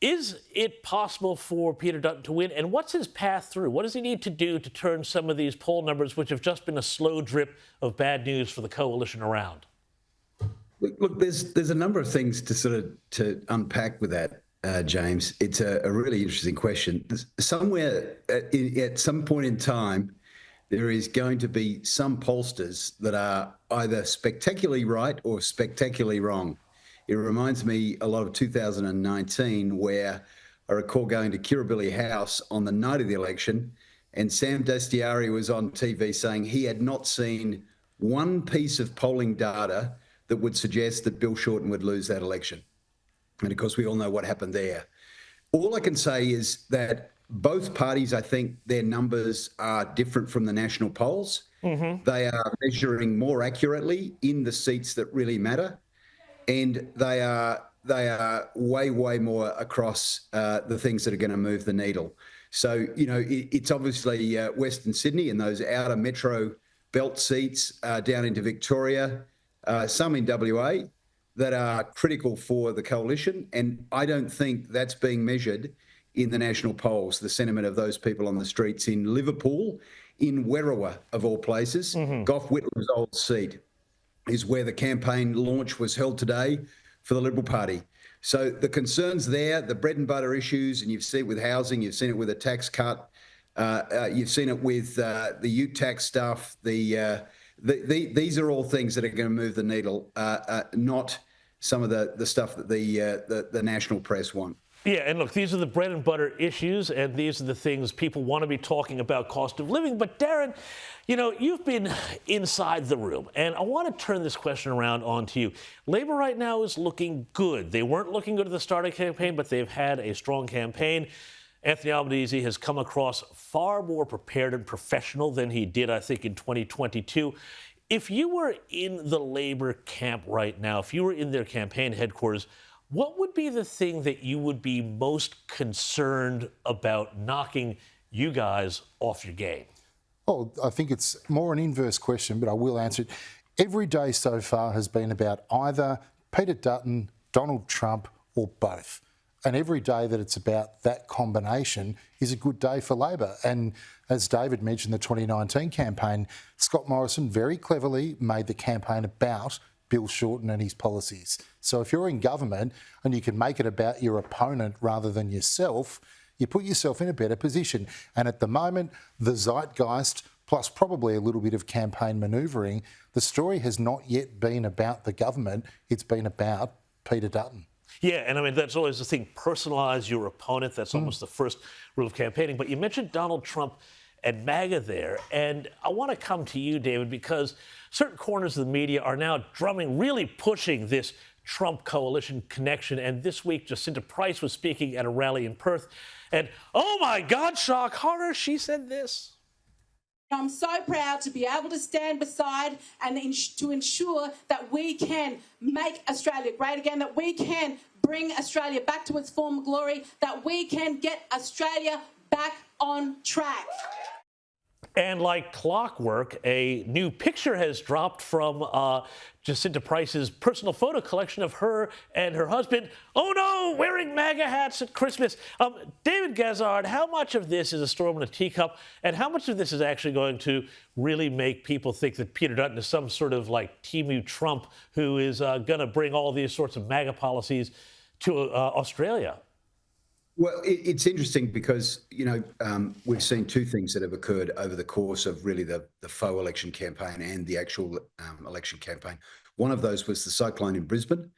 Is it possible for Peter Dutton to win? And what's his path through? What does he need to do to turn some of these poll numbers, which have just been a slow drip of bad news for the coalition, around? Look, there's a number of things to unpack with that, James. It's a really interesting question. Somewhere at some point in time, there is going to be some pollsters that are either spectacularly right or spectacularly wrong. It reminds me a lot of 2019, where I recall going to Kirribilli House on the night of the election, and Sam Dastyari was on TV saying he had not seen one piece of polling data that would suggest that Bill Shorten would lose that election. And of course, we all know what happened there. All I can say is that both parties, I think their numbers are different from the national polls. Mm-hmm. They are measuring more accurately in the seats that really matter. And they are way more across the things that are going to move the needle. So, it's obviously Western Sydney and those outer metro belt seats down into Victoria, some in WA, that are critical for the coalition. And I don't think that's being measured in the national polls, the sentiment of those people on the streets in Liverpool, in Werriwa, of all places, mm-hmm. Gough Whitlam's old seat, is where the campaign launch was held today for the Liberal Party. So the concerns there, the bread and butter issues, and you've seen it with housing, you've seen it with a tax cut, you've seen it with the ute tax stuff. These are all things that are going to move the needle, not some of the stuff that the national press want. Yeah, and look, these are the bread and butter issues, and these are the things people want to be talking about, cost of living. But Darren, you've been inside the room, and I want to turn this question around onto you. Labor right now is looking good. They weren't looking good at the start of the campaign, but they've had a strong campaign. Anthony Albanese has come across far more prepared and professional than he did, I think, in 2022. If you were in the Labor camp right now, if you were in their campaign headquarters, what would be the thing that you would be most concerned about knocking you guys off your game? Oh, I think it's more an inverse question, but I will answer it. Every day so far has been about either Peter Dutton, Donald Trump, or both. And every day that it's about that combination is a good day for Labor. And as David mentioned, the 2019 campaign, Scott Morrison very cleverly made the campaign about Bill Shorten and his policies. So if you're in government and you can make it about your opponent rather than yourself, you put yourself in a better position. And at the moment, the zeitgeist, plus probably a little bit of campaign manoeuvring, the story has not yet been about the government, it's been about Peter Dutton. Yeah, and I mean, that's always the thing, personalise your opponent. That's almost the first rule of campaigning. But you mentioned Donald Trump and MAGA there, and I want to come to you, David, because certain corners of the media are now drumming, really pushing this Trump coalition connection. And this week, Jacinta Price was speaking at a rally in Perth, and oh my God, shock, horror, she said this. I'm so proud to be able to stand beside and to ensure that we can make Australia great again, that we can bring Australia back to its former glory, that we can get Australia back on track. And like clockwork, a new picture has dropped from Jacinta Price's personal photo collection of her and her husband, oh no, wearing MAGA hats at Christmas. David Gazzard, how much of this is a storm in a teacup, and how much of this is actually going to really make people think that Peter Dutton is some sort of like Timu Trump who is going to bring all these sorts of MAGA policies to Australia? Well, it's interesting because, we've seen two things that have occurred over the course of really the faux election campaign and the actual election campaign. One of those was the cyclone in Brisbane,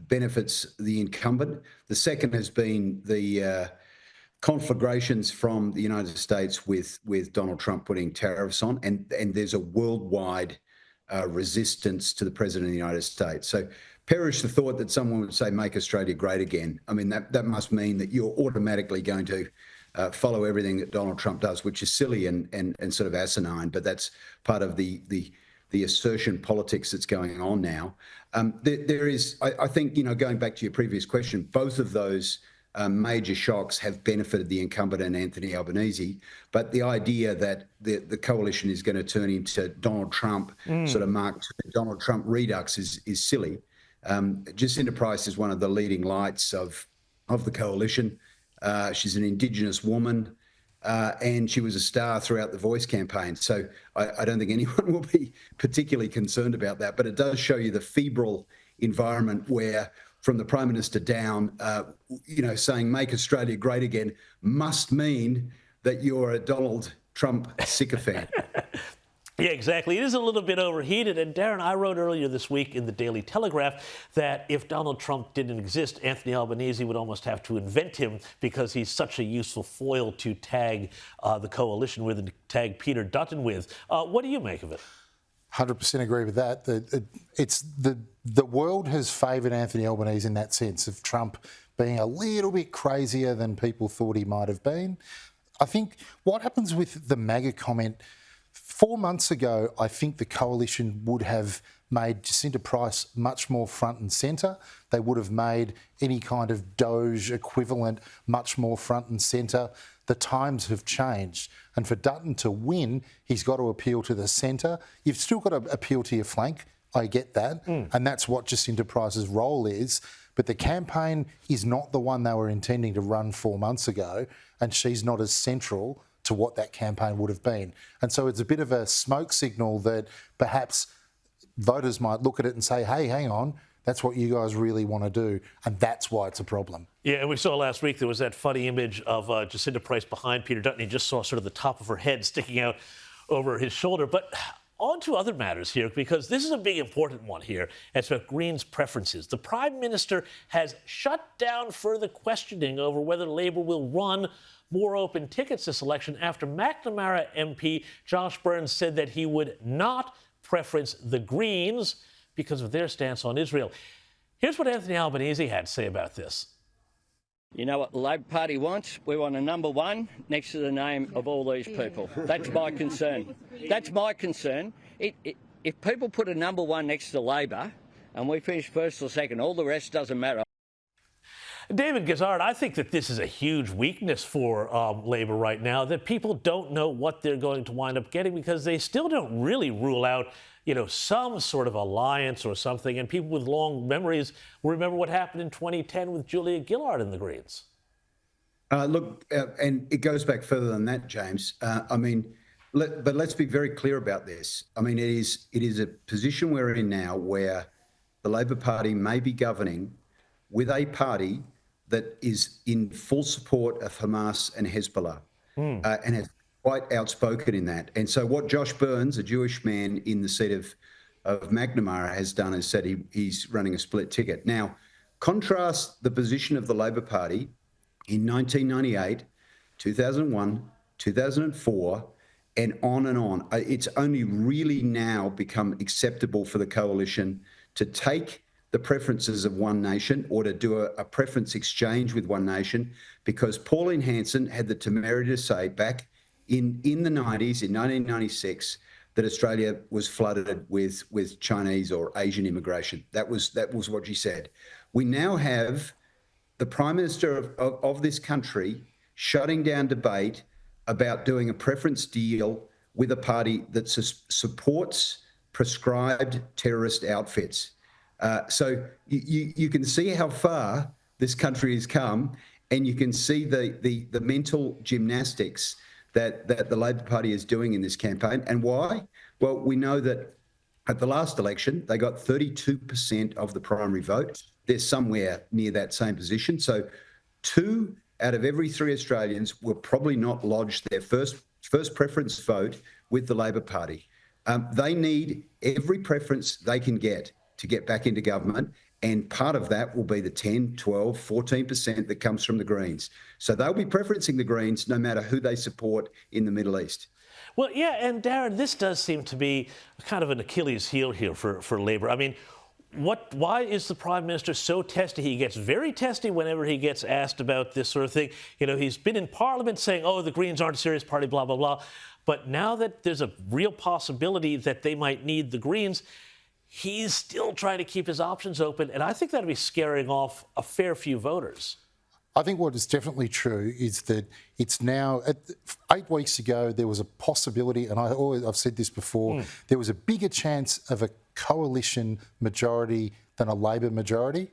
benefits the incumbent. The second has been the conflagrations from the United States with Donald Trump putting tariffs on, and there's a worldwide resistance to the President of the United States. So perish the thought that someone would say, make Australia great again. I mean, that must mean that you're automatically going to follow everything that Donald Trump does, which is silly and sort of asinine, but that's part of the assertion politics that's going on now. There is, I think, going back to your previous question, both of those major shocks have benefited the incumbent and Anthony Albanese, but the idea that the coalition is going to turn into Donald Trump, sort of marked Donald Trump redux is silly. Jacinta Price is one of the leading lights of of the coalition. She's an Indigenous woman, and she was a star throughout the Voice campaign. So I don't think anyone will be particularly concerned about that. But it does show you the febrile environment where, from the Prime Minister down, saying "Make Australia Great Again" must mean that you're a Donald Trump sycophant. Yeah, exactly. It is a little bit overheated. And Darren, I wrote earlier this week in the Daily Telegraph that if Donald Trump didn't exist, Anthony Albanese would almost have to invent him because he's such a useful foil to tag the coalition with and tag Peter Dutton with. What do you make of it? 100% agree with that. The world has favoured Anthony Albanese in that sense of Trump being a little bit crazier than people thought he might have been. I think what happens with the MAGA comment, 4 months ago, I think the coalition would have made Jacinta Price much more front and centre. They would have made any kind of Doge equivalent much more front and centre. The times have changed. And for Dutton to win, he's got to appeal to the centre. You've still got to appeal to your flank. I get that. And that's what Jacinta Price's role is. But the campaign is not the one they were intending to run 4 months ago, and she's not as central to what that campaign would have been. And so it's a bit of a smoke signal that perhaps voters might look at it and say, hey, hang on, that's what you guys really want to do. And that's why it's a problem. Yeah, and we saw last week there was that funny image of Jacinta Price behind Peter Dutton. You just saw sort of the top of her head sticking out over his shoulder. But on to other matters here, because this is a big important one here. It's about Greens' preferences. The Prime Minister has shut down further questioning over whether Labor will run more open tickets this election after McNamara MP Josh Burns said that he would not preference the Greens because of their stance on Israel. Here's what Anthony Albanese had to say about this. You know what the Labor Party wants? We want a number one next to the name of all these people. That's my concern. That's my concern. If people put a number one next to Labor and we finish first or second, all the rest doesn't matter. David Gizzard, I think that this is a huge weakness for Labor right now, that people don't know what they're going to wind up getting because they still don't really rule out, some sort of alliance or something. And people with long memories will remember what happened in 2010 with Julia Gillard and the Greens. And it goes back further than that, James. But let's be very clear about this. It is a position we're in now where the Labor Party may be governing with a party that is in full support of Hamas and Hezbollah, and is quite outspoken in that. And so what Josh Burns, a Jewish man in the seat of McNamara, has done is said he's running a split ticket. Now, contrast the position of the Labor Party in 1998, 2001, 2004, and on. It's only really now become acceptable for the coalition to take the preferences of One Nation or to do a preference exchange with One Nation, because Pauline Hanson had the temerity to say back in the 90s, in 1996, that Australia was flooded with Chinese or Asian immigration. That was what she said. We now have the Prime Minister of this country shutting down debate about doing a preference deal with a party that supports prescribed terrorist outfits. So you can see how far this country has come, and you can see the mental gymnastics that the Labor Party is doing in this campaign. And why? Well, we know that at the last election, they got 32% of the primary vote. They're somewhere near that same position. So 2 out of every 3 Australians will probably not lodge their first preference vote with the Labor Party. They need every preference they can get to get back into government, and part of that will be the 10, 12, 14% that comes from the Greens. So they'll be preferencing the Greens no matter who they support in the Middle East. Well, yeah, and Darren, this does seem to be kind of an Achilles heel here for Labor. Why is the Prime Minister so testy? He gets very testy whenever he gets asked about this sort of thing. He's been in Parliament saying, the Greens aren't a serious party, blah, blah, blah. But now that there's a real possibility that they might need the Greens, he's still trying to keep his options open, and I think that'll be scaring off a fair few voters. I think what is definitely true is that it's now, 8 weeks ago, there was a possibility, and I've said this before, there was a bigger chance of a coalition majority than a Labor majority.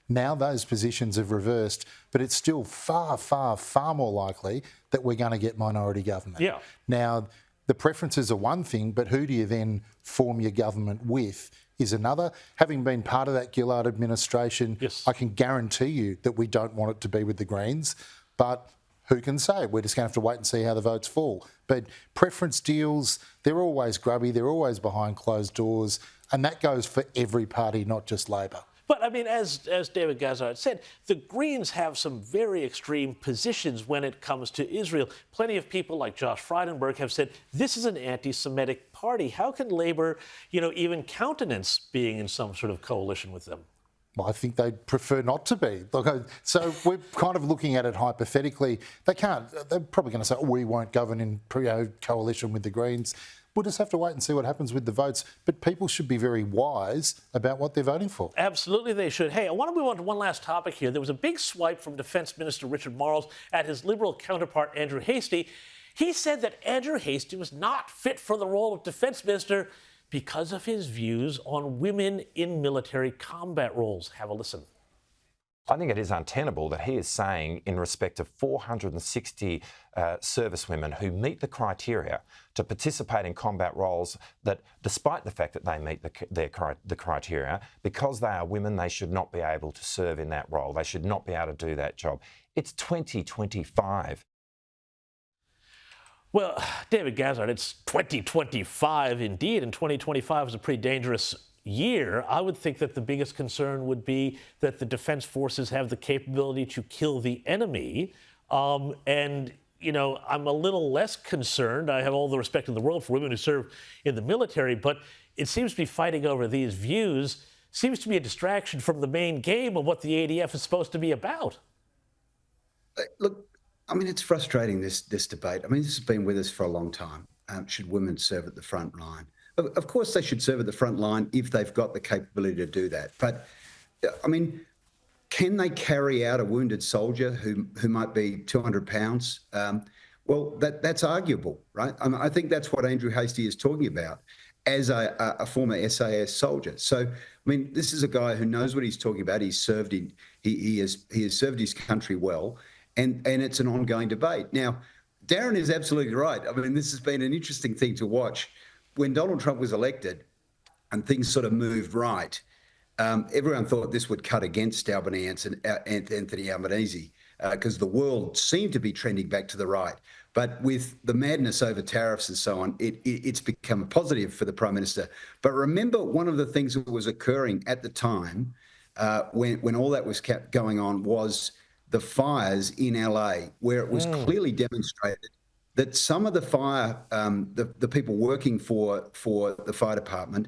Now those positions have reversed, but it's still far, far, far more likely that we're going to get minority government. Yeah. Now, the preferences are one thing, but who do you then form your government with is another. Having been part of that Gillard administration, yes, I can guarantee you that we don't want it to be with the Greens, but who can say? We're just going to have to wait and see how the votes fall. But preference deals, they're always grubby, they're always behind closed doors, and that goes for every party, not just Labor. But, I mean, as David Gazzard said, the Greens have some very extreme positions when it comes to Israel. Plenty of people like Josh Frydenberg have said this is an anti-Semitic party. How can Labor, even countenance being in some sort of coalition with them? Well, I think they'd prefer not to be. So we're kind of looking at it hypothetically. They can't. They're probably going to say, we won't govern in coalition with the Greens. We'll just have to wait and see what happens with the votes. But people should be very wise about what they're voting for. Absolutely, they should. Hey, I want to move on to one last topic here. There was a big swipe from Defence Minister Richard Marles at his Liberal counterpart, Andrew Hastie. He said that Andrew Hastie was not fit for the role of Defence Minister because of his views on women in military combat roles. Have a listen. I think it is untenable that he is saying, in respect of 460 servicewomen who meet the criteria to participate in combat roles, that despite the fact that they meet the criteria, because they are women, they should not be able to serve in that role. They should not be able to do that job. It's 2025. Well, David Gazzard, it's 2025 indeed, and 2025 is a pretty dangerous year. I would think that the biggest concern would be that the defense forces have the capability to kill the enemy. And, I'm a little less concerned. I have all the respect in the world for women who serve in the military, but it seems to be fighting over these views seems to be a distraction from the main game of what the ADF is supposed to be about. Look, I mean, it's frustrating, this debate. I mean, this has been with us for a long time. Should women serve at the front line? Of course, they should serve at the front line if they've got the capability to do that. But, I mean, can they carry out a wounded soldier who might be 200 pounds? Well, that's arguable, right? I mean, I think that's what Andrew Hastie is talking about as a former SAS soldier. So, I mean, this is a guy who knows what he's talking about. He's served he has served his country well, and it's an ongoing debate. Now, Darren is absolutely right. I mean, this has been an interesting thing to watch. When Donald Trump was elected and things sort of moved right, everyone thought this would cut against Anthony Albanese because the world seemed to be trending back to the right. But with the madness over tariffs and so on, it's become a positive for the Prime Minister. But remember, one of the things that was occurring at the time when all that was kept going on was the fires in LA, where it was clearly demonstrated that some of the the people working for the fire department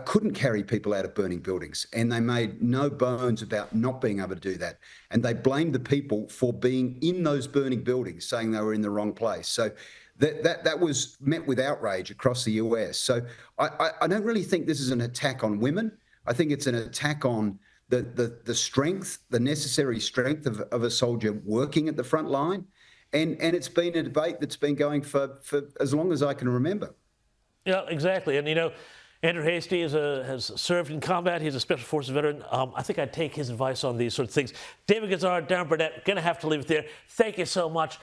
couldn't carry people out of burning buildings, and they made no bones about not being able to do that. And they blamed the people for being in those burning buildings, saying they were in the wrong place. So that was met with outrage across the US. So I don't really think this is an attack on women. I think it's an attack on the strength, the necessary strength of a soldier working at the front line. And it's been a debate that's been going for as long as I can remember. Yeah, exactly. And, Andrew Hastie has served in combat. He's a Special Forces veteran. I think I'd take his advice on these sort of things. David Gazzard, Darren Burnett, going to have to leave it there. Thank you so much.